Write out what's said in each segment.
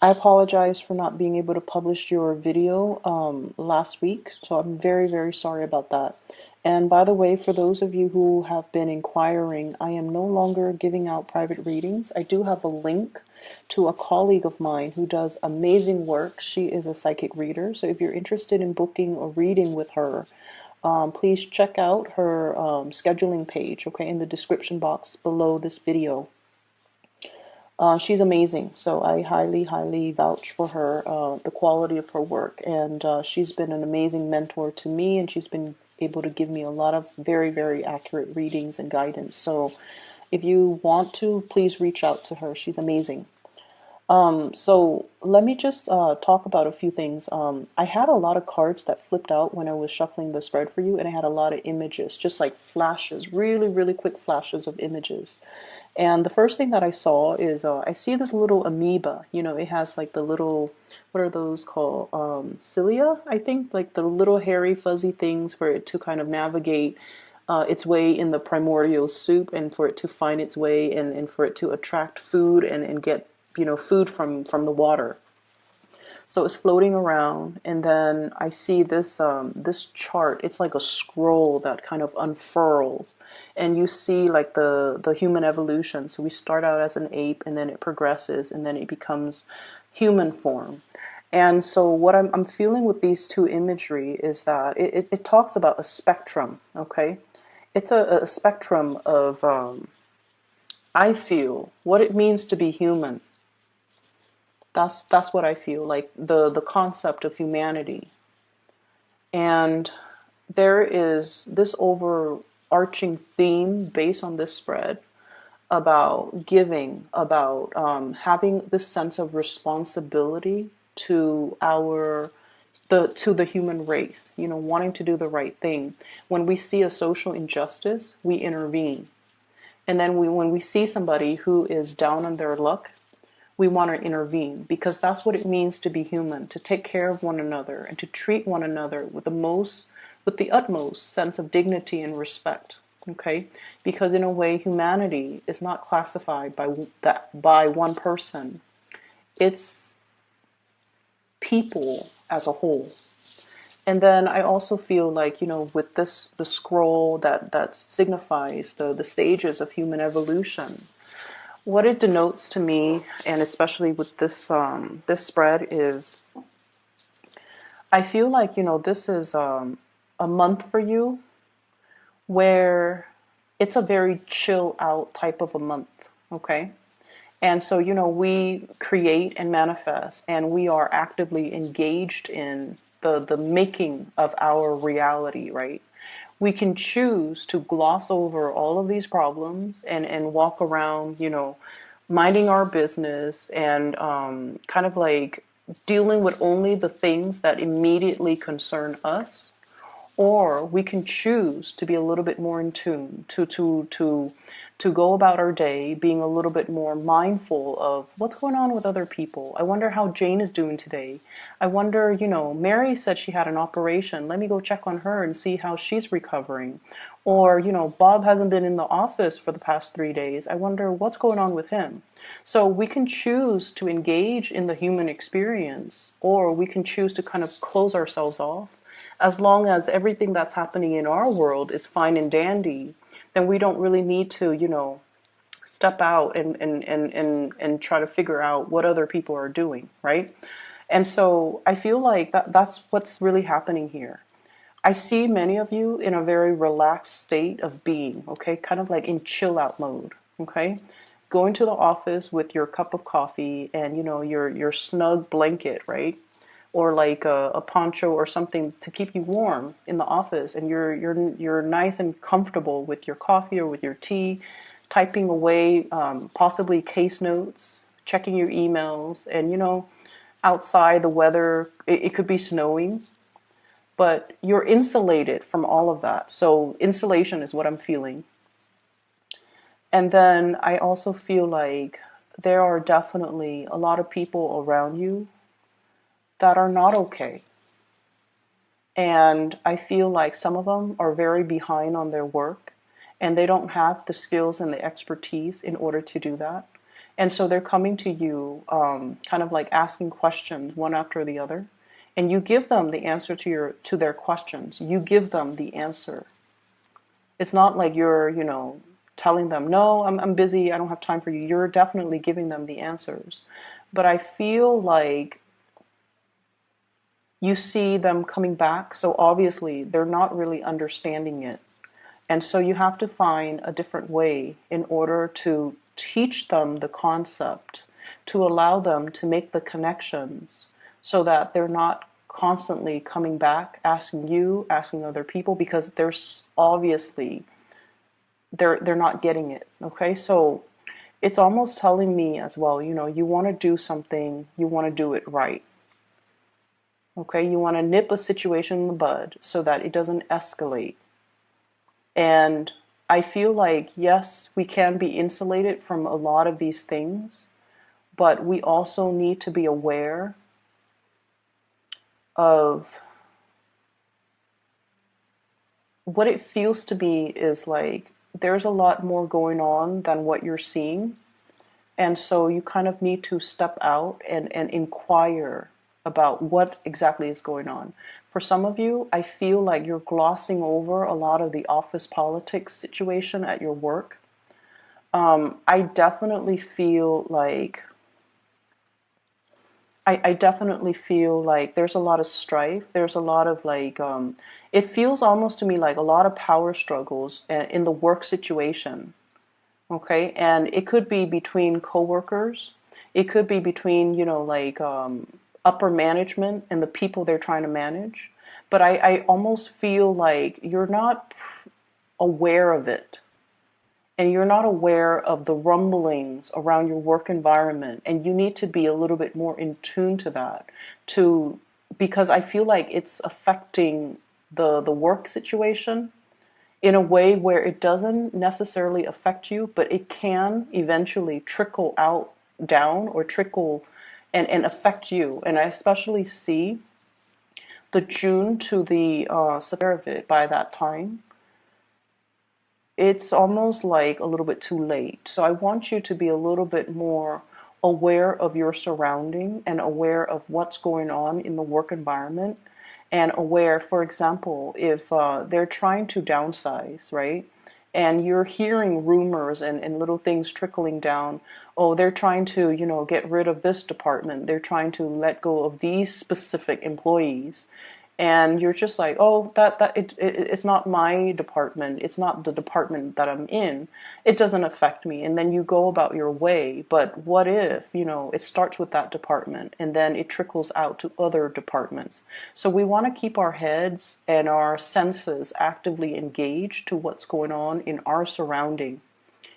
I apologize for not being able to publish your video last week, so I'm very, very sorry about that. And by the way, for those of you who have been inquiring, I am no longer giving out private readings. I do have a link to a colleague of mine who does amazing work. She is a psychic reader, so if you're interested in booking a reading with her, please check out her scheduling page, okay, in the description box below this video. She's amazing, so I highly, highly vouch for her, the quality of her work, and she's been an amazing mentor to me, and she's been able to give me a lot of very, very accurate readings and guidance. So if you want to, please reach out to her. She's amazing. So let me just talk about a few things. I had a lot of cards that flipped out when I was shuffling the spread for you, and I had a lot of images, just like flashes, really, really quick flashes of images. And the first thing that I saw is I see this little amoeba. You know, it has like the little, what are those called? Cilia, I think, like the little hairy, fuzzy things for it to kind of navigate its way in the primordial soup, and for it to find its way, and for it to attract food and get, you know, food from the water. So it's floating around, and then I see this chart. It's like a scroll that kind of unfurls, and you see like the human evolution. So we start out as an ape, and then it progresses, and then it becomes human form. And so what I'm feeling with these two imagery is that it talks about a spectrum. Okay, it's a spectrum of I feel what it means to be human. That's what I feel like, the concept of humanity. And there is this overarching theme based on this spread about giving, about having this sense of responsibility to the human race, you know, wanting to do the right thing. When we see a social injustice, we intervene. And then when we see somebody who is down on their luck, we want to intervene, because that's what it means to be human, to take care of one another and to treat one another with the utmost sense of dignity and respect. Okay, because in a way, humanity is not classified by one person. It's people as a whole. And then I also feel like, you know, with the scroll that signifies the stages of human evolution, what it denotes to me, and especially with this spread, is I feel like, you know, this is a month for you where it's a very chill out type of a month. Okay. And so, you know, we create and manifest, and we are actively engaged in the making of our reality, right? We can choose to gloss over all of these problems and walk around, you know, minding our business, and kind of like dealing with only the things that immediately concern us. Or we can choose to be a little bit more in tune, to go about our day being a little bit more mindful of what's going on with other people. I wonder how Jane is doing today. I wonder, you know, Mary said she had an operation. Let me go check on her and see how she's recovering. Or, you know, Bob hasn't been in the office for the past 3 days. I wonder what's going on with him. So we can choose to engage in the human experience, or we can choose to kind of close ourselves off. As long as everything that's happening in our world is fine and dandy, then we don't really need to, you know, step out and try to figure out what other people are doing, right? And so I feel like that's what's really happening here. I see many of you in a very relaxed state of being, okay? Kind of like in chill out mode, okay? Going to the office with your cup of coffee and, you know, your snug blanket, right? Or like a poncho or something to keep you warm in the office, and you're nice and comfortable with your coffee or with your tea, typing away, possibly case notes, checking your emails, and, you know, outside the weather, it could be snowing, but you're insulated from all of that. So insulation is what I'm feeling. And then I also feel like there are definitely a lot of people around you that are not okay. And I feel like some of them are very behind on their work, and they don't have the skills and the expertise in order to do that. And so they're coming to you, kind of like asking questions one after the other, and you give them the answer to their questions. You give them the answer. It's not like you're, telling them, no, I'm busy, I don't have time for you. You're definitely giving them the answers. But I feel like you see them coming back, so obviously they're not really understanding it. And so you have to find a different way in order to teach them the concept, to allow them to make the connections so that they're not constantly coming back, asking you, asking other people, because there's obviously they're not getting it. Okay, so it's almost telling me as well, you want to do something, you want to do it right. Okay, you want to nip a situation in the bud so that it doesn't escalate. And I feel like, yes, we can be insulated from a lot of these things, but we also need to be aware of what it feels to be is like there's a lot more going on than what you're seeing. And so you kind of need to step out and inquire about what exactly is going on. For some of you, I feel like you're glossing over a lot of the office politics situation at your work. I definitely feel like I definitely feel like there's a lot of strife. There's a lot of like, it feels almost to me like a lot of power struggles in the work situation. Okay, and it could be between coworkers. It could be between, like upper management and the people they're trying to manage. But I almost feel like you're not aware of it. And you're not aware of the rumblings around your work environment. And you need to be a little bit more in tune to that, because I feel like it's affecting the work situation in a way where it doesn't necessarily affect you, but it can eventually trickle out down or trickle and affect you. And I especially see the June to the September of it by that time. It's almost like a little bit too late. So I want you to be a little bit more aware of your surrounding and aware of what's going on in the work environment, and aware, for example, if they're trying to downsize, right? And you're hearing rumors and little things trickling down. Oh, they're trying to, get rid of this department. They're trying to let go of these specific employees. And you're just like, oh, it's not my department. It's not the department that I'm in. It doesn't affect me. And then you go about your way. But what if, it starts with that department and then it trickles out to other departments? So we want to keep our heads and our senses actively engaged to what's going on in our surrounding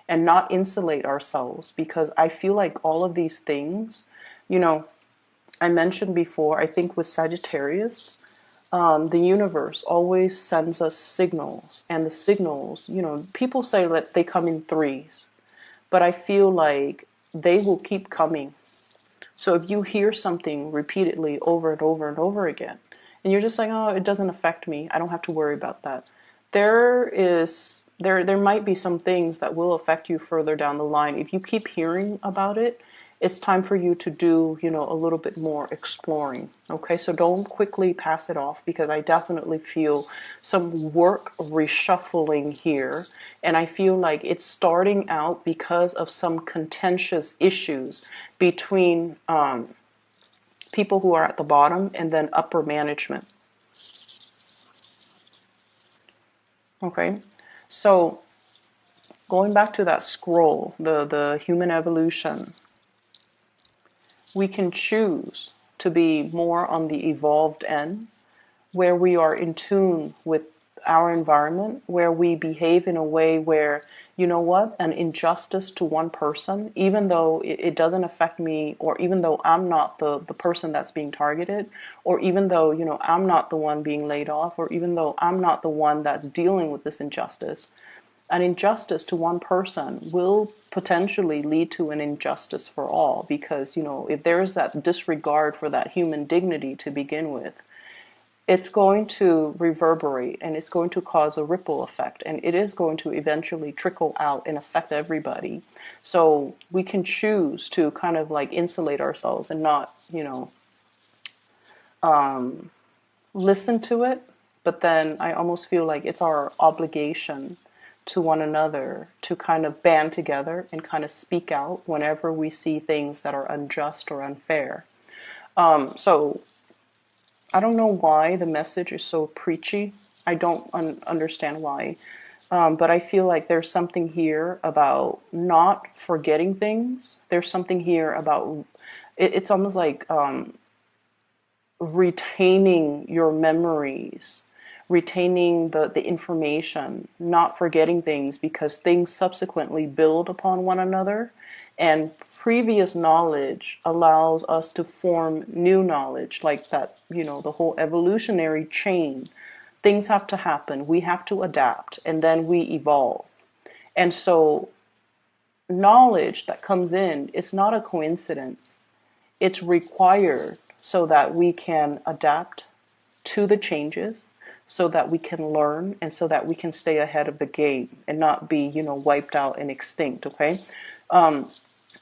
and not insulate ourselves, because I feel like all of these things, I mentioned before, I think with Sagittarius, the universe always sends us signals, and the signals, people say that they come in threes, but I feel like they will keep coming. So if you hear something repeatedly over and over and over again, and you're just like, oh, it doesn't affect me, I don't have to worry about that. There might be some things that will affect you further down the line. If you keep hearing about it, it's time for you to do, a little bit more exploring. Okay, so don't quickly pass it off, because I definitely feel some work reshuffling here. And I feel like it's starting out because of some contentious issues between people who are at the bottom and then upper management. Okay, so going back to that scroll, the human evolution, we can choose to be more on the evolved end, where we are in tune with our environment, where we behave in a way where, an injustice to one person, even though it doesn't affect me, or even though I'm not the person that's being targeted, or even though, I'm not the one being laid off, or even though I'm not the one that's dealing with this injustice, an injustice to one person will potentially lead to an injustice for all, because if there is that disregard for that human dignity to begin with, it's going to reverberate and it's going to cause a ripple effect, and it is going to eventually trickle out and affect everybody. So we can choose to kind of like insulate ourselves and not, listen to it. But then I almost feel like it's our obligation to one another to kind of band together and kind of speak out whenever we see things that are unjust or unfair. So I don't know why the message is so preachy. I don't understand why. But I feel like there's something here about not forgetting things. There's something here about it's almost like retaining your memories, retaining the information, not forgetting things, because things subsequently build upon one another, and previous knowledge allows us to form new knowledge, like that, the whole evolutionary chain. Things have to happen, we have to adapt, and then we evolve. And so knowledge that comes in, it's not a coincidence. It's required so that we can adapt to the changes, so that we can learn, and so that we can stay ahead of the game and not be, wiped out and extinct, okay?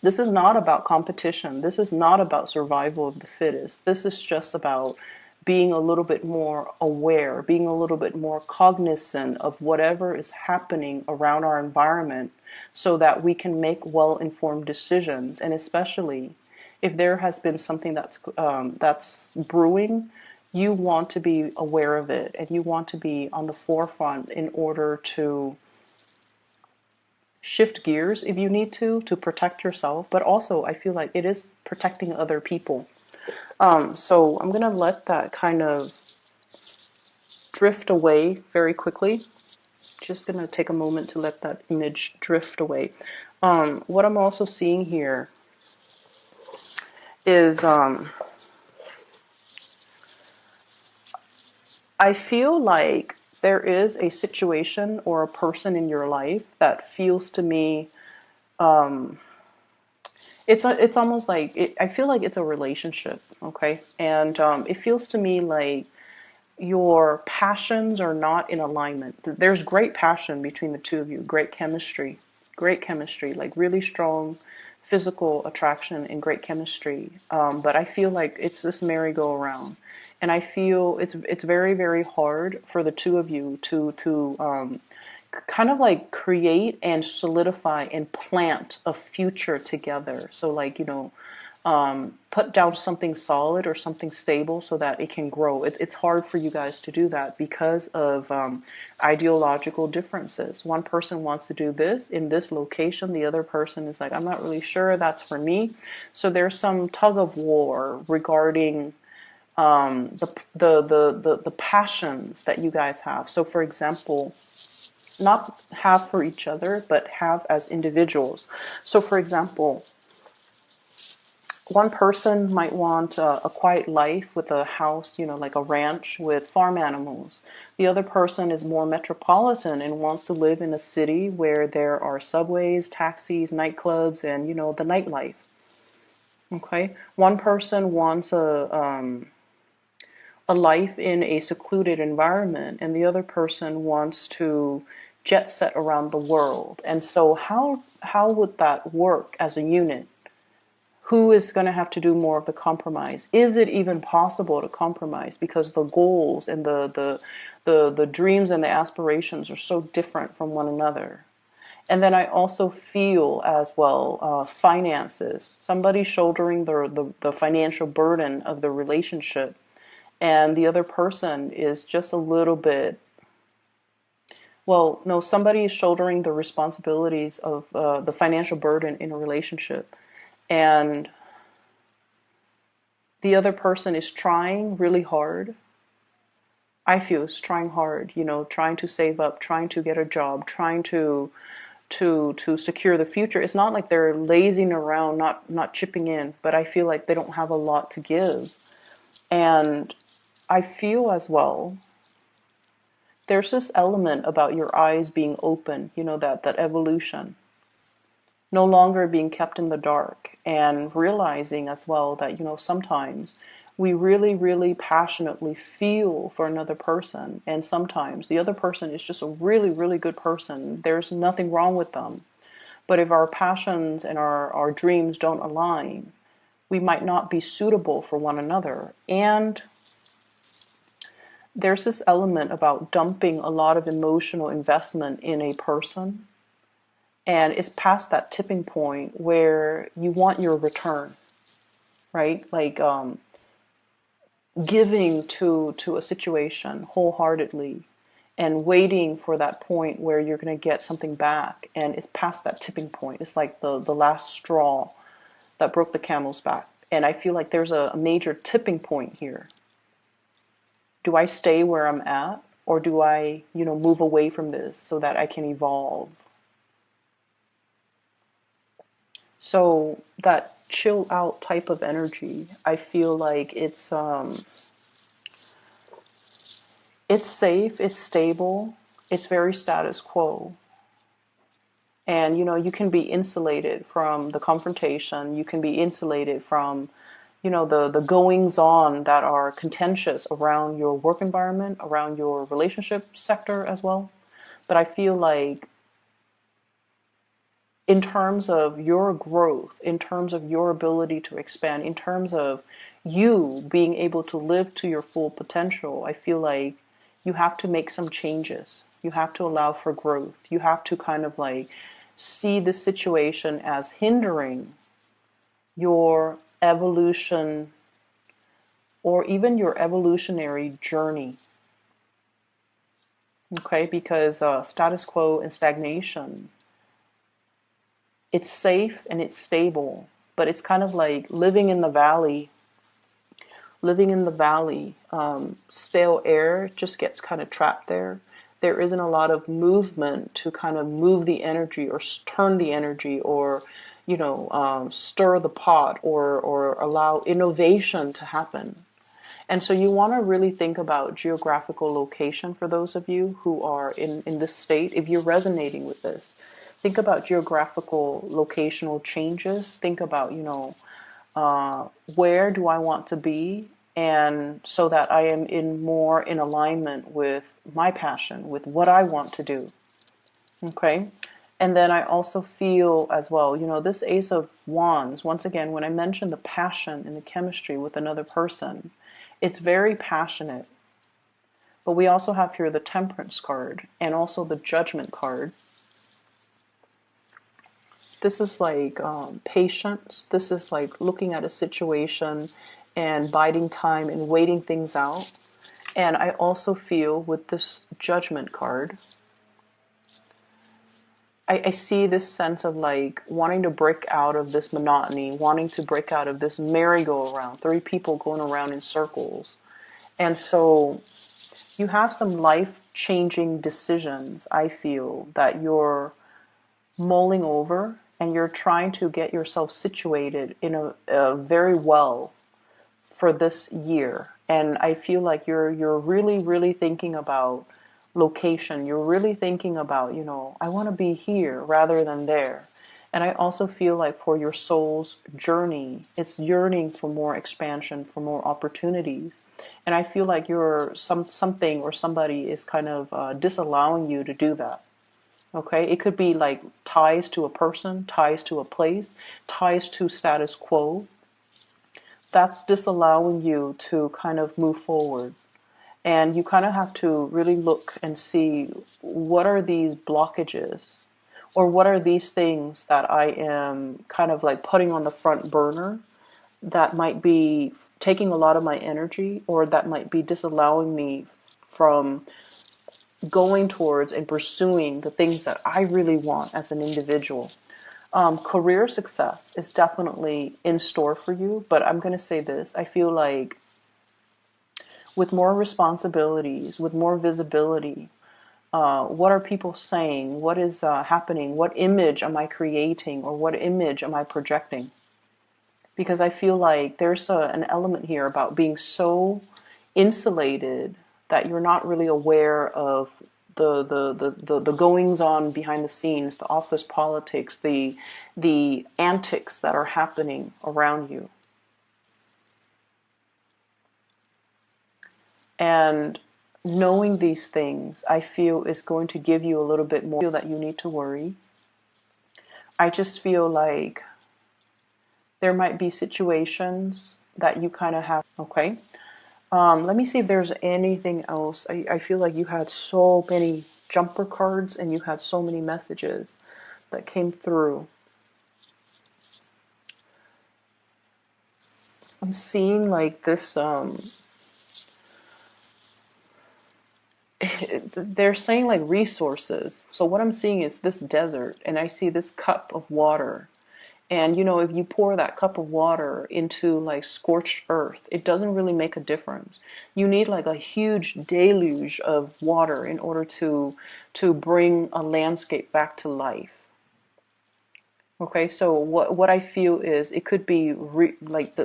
This is not about competition. This is not about survival of the fittest. This is just about being a little bit more aware, being a little bit more cognizant of whatever is happening around our environment, so that we can make well-informed decisions. And especially if there has been something that's brewing, you want to be aware of it, and you want to be on the forefront in order to shift gears if you need to protect yourself. But also, I feel like it is protecting other people. So I'm going to let that kind of drift away very quickly. Just going to take a moment to let that image drift away. What I'm also seeing here is I feel like there is a situation or a person in your life that feels to me, it's almost like, I feel like it's a relationship, okay? And it feels to me like your passions are not in alignment. There's great passion between the two of you, great chemistry, like really strong physical attraction and great chemistry. But I feel like it's this merry-go-round. And I feel it's very, very hard for the two of you to kind of like create and solidify and plant a future together. So like, put down something solid or something stable so that it can grow. It's hard for you guys to do that because of ideological differences. One person wants to do this in this location. The other person is like, I'm not really sure that's for me. So there's some tug of war regarding the passions that you guys have. So for example, not have for each other, but have as individuals. So for example, one person might want a quiet life with a house, like a ranch with farm animals. The other person is more metropolitan and wants to live in a city where there are subways, taxis, nightclubs, and, the nightlife. Okay? One person wants a life in a secluded environment, and the other person wants to jet set around the world. And so how would that work as a unit? Who is going to have to do more of the compromise? Is it even possible to compromise? Because the goals and the dreams and the aspirations are so different from one another. And then I also feel as well, finances. Somebody shouldering the financial burden of the relationship, and the other person is just a little bit, well, no, somebody is shouldering the responsibilities of the financial burden in a relationship, and the other person is trying really hard. I feel is trying hard, trying to save up, trying to get a job, trying to secure the future. It's not like they're lazing around, not chipping in, but I feel like they don't have a lot to give. And I feel as well, there's this element about your eyes being open, that evolution, no longer being kept in the dark, and realizing as well that, sometimes We really, really passionately feel for another person. And sometimes the other person is just a really, really good person. There's nothing wrong with them. But if our passions and our dreams don't align, we might not be suitable for one another. And there's this element about dumping a lot of emotional investment in a person. And it's past that tipping point where you want your return, right? Like giving to a situation wholeheartedly and waiting for that point where you're going to get something back. And it's past that tipping point. It's like the last straw that broke the camel's back. And I feel like there's a major tipping point here. Do I stay where I'm at, or do I, move away from this so that I can evolve? So that chill out type of energy, I feel like it's safe, it's stable, it's very status quo. And you can be insulated from the confrontation, you can be insulated from the goings on that are contentious around your work environment, around your relationship sector as well. But I feel like in terms of your growth, in terms of your ability to expand, in terms of you being able to live to your full potential, I feel like you have to make some changes. You have to allow for growth. You have to kind of like see the situation as hindering your evolution or even your evolutionary journey. Okay, because status quo and stagnation, it's safe and it's stable, but it's kind of like living in the valley. Living in the valley, stale air just gets kind of trapped there. There isn't a lot of movement to kind of move the energy or turn the energy or, stir the pot or allow innovation to happen. And so you want to really think about geographical location for those of you who are in this state. If you're resonating with this, think about geographical locational changes. Think about, where do I want to be? And so that I am more in alignment with my passion, with what I want to do. Okay. And then I also feel as well, this Ace of Wands, once again, when I mention the passion and the chemistry with another person, it's very passionate. But we also have here the Temperance card and also the Judgment card. This is like patience. This is like looking at a situation and biding time and waiting things out. And I also feel with this Judgment card, I see this sense of like wanting to break out of this monotony, wanting to break out of this merry-go-round, 3 people going around in circles. And so you have some life-changing decisions, I feel, that you're mulling over, and you're trying to get yourself situated in a very well for this year. And I feel like you're really, really thinking about location. You're really thinking about, I want to be here rather than there. And I also feel like for your soul's journey, it's yearning for more expansion, for more opportunities. And I feel like something or somebody is kind of disallowing you to do that. Okay, it could be like ties to a person, ties to a place, ties to status quo. That's disallowing you to kind of move forward. And you kind of have to really look and see, what are these blockages, or what are these things that I am kind of like putting on the front burner that might be taking a lot of my energy, or that might be disallowing me from going towards and pursuing the things that I really want as an individual. Career success is definitely in store for you, but I'm going to say this. I feel like with more responsibilities, with more visibility, what are people saying? What is happening? What image am I creating, or what image am I projecting? Because I feel like there's an element here about being so insulated that you're not really aware of the goings on behind the scenes, the office politics, the antics that are happening around you. And knowing these things, I feel, is going to give you a little bit more. I feel that you need to worry. I just feel like there might be situations that you kind of have, okay? Let me see if there's anything else. I feel like you had so many jumper cards and you had so many messages that came through. I'm seeing like this, they're saying like resources. So what I'm seeing is this desert, and I see this cup of water. And you know, if you pour that cup of water into like scorched earth, it doesn't really make a difference. You need like a huge deluge of water in order to bring a landscape back to life. Okay, so what I feel is it could be like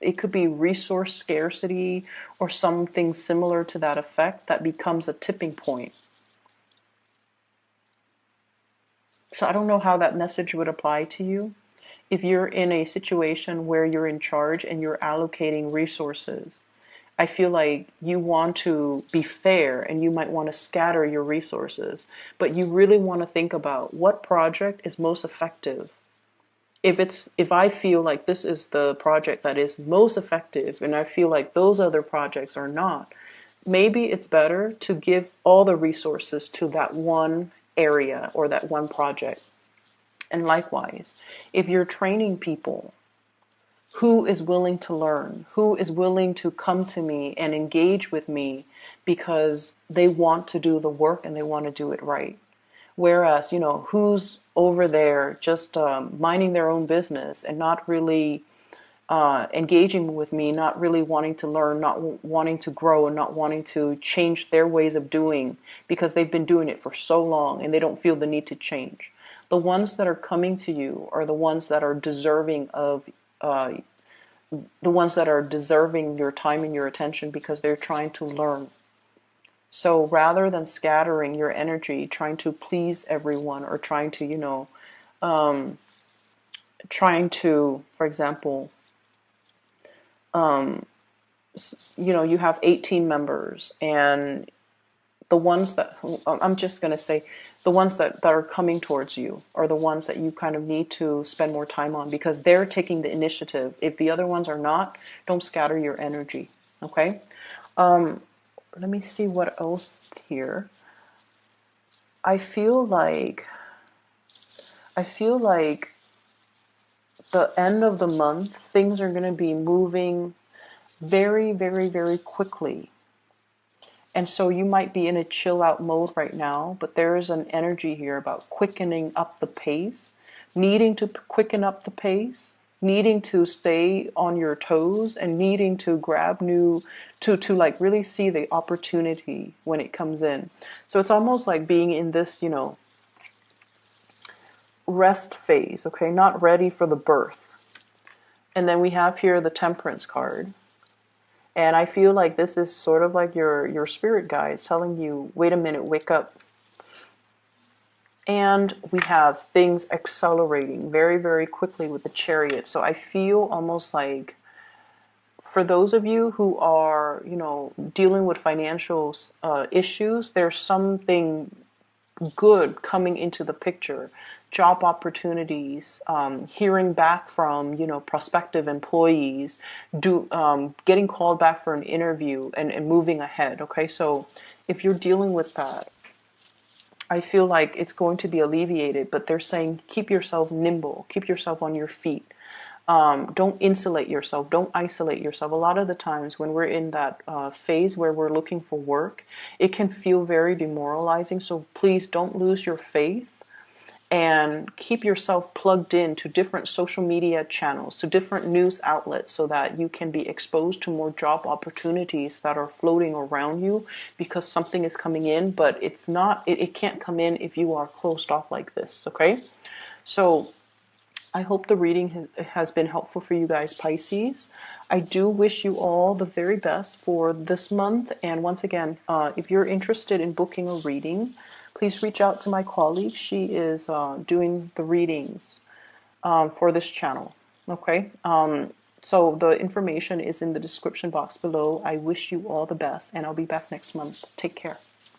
it could be resource scarcity or something similar to that effect that becomes a tipping point. So I don't know how that message would apply to you. If you're in a situation where you're in charge and you're allocating resources, I feel like you want to be fair and you might want to scatter your resources, but you really want to think about what project is most effective. If I feel like this is the project that is most effective and I feel like those other projects are not, maybe it's better to give all the resources to that one area or that one project. And likewise, if you're training people, who is willing to learn, who is willing to come to me and engage with me because they want to do the work and they want to do it right. Whereas, you know, who's over there just minding their own business and not really engaging with me, not really wanting to learn, not wanting to grow, and not wanting to change their ways of doing because they've been doing it for so long and they don't feel the need to change. The ones that are coming to you are the ones that are deserving of the ones that are deserving your time and your attention because they're trying to learn. So rather than scattering your energy, trying to please everyone or trying to, you know, trying to, for example, you know, you have 18 members and the ones that, I'm just going to say, the ones that are coming towards you are the ones that you kind of need to spend more time on because they're taking the initiative. If the other ones are not, don't scatter your energy, okay? Let me see what else here. I feel like the end of the month, things are going to be moving very, very, very quickly. And so you might be in a chill out mode right now, but there is an energy here about quickening up the pace, needing to quicken up the pace, needing to stay on your toes and needing to grab to like really see the opportunity when it comes in. So it's almost like being in this, you know, rest phase, okay, not ready for the birth. And then we have here the Temperance card. And I feel like this is sort of like your spirit guides telling you, wait a minute, wake up. And we have things accelerating very, very quickly with the Chariot. So I feel almost like for those of you who are, you know, dealing with financial issues, there's something good coming into the picture. Job opportunities, hearing back from, you know, prospective employees, getting called back for an interview and moving ahead. Okay, so if you're dealing with that, I feel like it's going to be alleviated, but they're saying keep yourself nimble, keep yourself on your feet. Don't insulate yourself, don't isolate yourself. A lot of the times when we're in that phase where we're looking for work, it can feel very demoralizing. So please don't lose your faith and keep yourself plugged in to different social media channels, to different news outlets so that you can be exposed to more job opportunities that are floating around you because something is coming in, but it's not, it can't come in if you are closed off like this, okay? So I hope the reading has been helpful for you guys, Pisces. I do wish you all the very best for this month. And once again, if you're interested in booking a reading, please reach out to my colleague. She is doing the readings for this channel. Okay. So the information is in the description box below. I wish you all the best, and I'll be back next month. Take care.